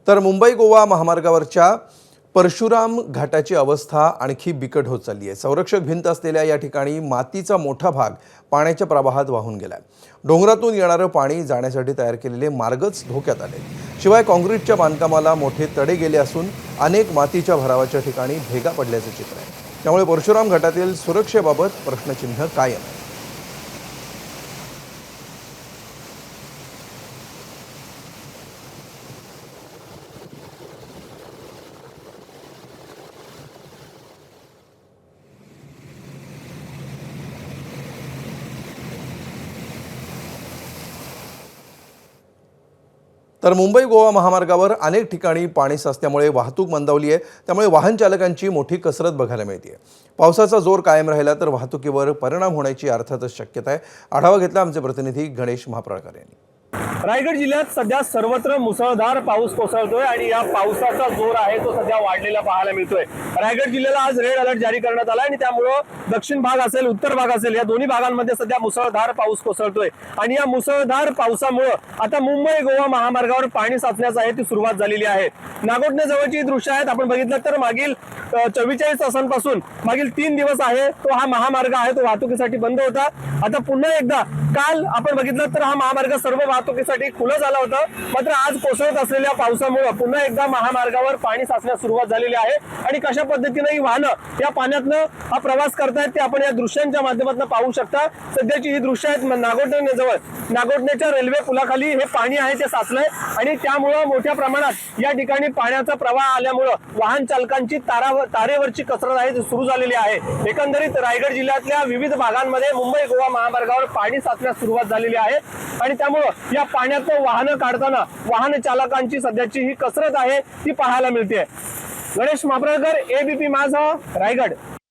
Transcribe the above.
तर मुंबई गोवा महामार्गावरच्या परशुराम घाटाची अवस्था आणखी बिकट होत चालली आहे। संरक्षक भिंत असलेल्या या ठिकाणी मातीचा मोठा भाग पाण्याच्या प्रवाहात वाहून गेलाय। डोंगरातून येणारे पाणी जाण्यासाठी तयार केलेले मार्गच धोक्यात आले। शिवाय काँक्रीटच्या बांधकामाला मोठे तडे गेले असून अनेक मातीच्या भरावाच्या ठिकाणी भेगा पडल्याचे चित्र आहे। त्यामुळे परशुराम घाटातील सुरक्षेबाबत प्रश्नचिन्ह कायम आहे। तर मुंबई गोवा महामार्गावर अनेक ठिकाणी पाणी साचल्यामुळे वाहतूक मंदावली आहे। त्यामुळे वाहन चालकांची मोठी कसरत बघायला मिळते। पावसाचा जोर कायम राहिला तर वाहतुकीवर परिणाम होण्याची अर्थातच शक्यता आहे। आढावा घेतला आमचे प्रतिनिधी गणेश महाप्रळकर यांनी। रायगड जिल्ह्यात सध्या सर्वत्र मुसळधार पाऊस कोसळतोय आणि या पावसाचा जोर आहे तो सध्या वाढलेला पाहायला मिळतोय। रायगड जिल्ह्याला आज रेड अलर्ट जारी करण्यात आला आणि त्यामुळे दक्षिण भाग असेल उत्तर भाग असेल या दोन्ही भागांमध्ये सध्या मुसळधार पाऊस कोसळतोय आणि या मुसळधार पावसामुळे आता मुंबई गोवा महामार्गावर पाणी साचण्यास आहे ती सुरुवात झालेली आहे। नागोठणे जवळची दृश्य आहेत आपण बघितलं तर मागील 44 तासांपासून मागील 3 दिवस आहे तो हा महामार्ग आहे तो वाहतुकीसाठी बंद होता। आता पुन्हा एकदा काल आपण बघितलं तर हा महामार्ग सर्व वाहतुकीसाठी खुला झाला होता। मात्र आज कोसळत असलेल्या पावसामुळे पुन्हा एकदा महामार्गावर पाणी साचण्यास सुरुवात झालेली आहे आणि कशा पद्धतीने ही वाहनं या पाण्यातनं हा प्रवास करतायत ते आपण या दृश्यांच्या माध्यमातून पाहू शकता। सध्याची ही दृश्य आहेत नागोठणे जवळ नागोठणेच्या रेल्वे पुलाखाली हे पाणी आहे ते साचलंय आणि त्यामुळे मोठ्या प्रमाणात या ठिकाणी पाण्याचा प्रवाह आल्यामुळे वाहन चालकांची तारेवरची कसरत आहे ती सुरू झालेली आहे। एकंदरीत रायगड जिल्ह्यातल्या विविध भागांमध्ये मुंबई गोवा महामार्गावर पाणी साचण्यास सुरुवात झालेली आहे आणि त्यामुळे या पाण्यातून वाहनं काढताना वाहन चालकांची सध्याची ही कसरत आहे ती पाहायला मिळते। गणेश महाप्रळकर, ABP माझा, रायगड।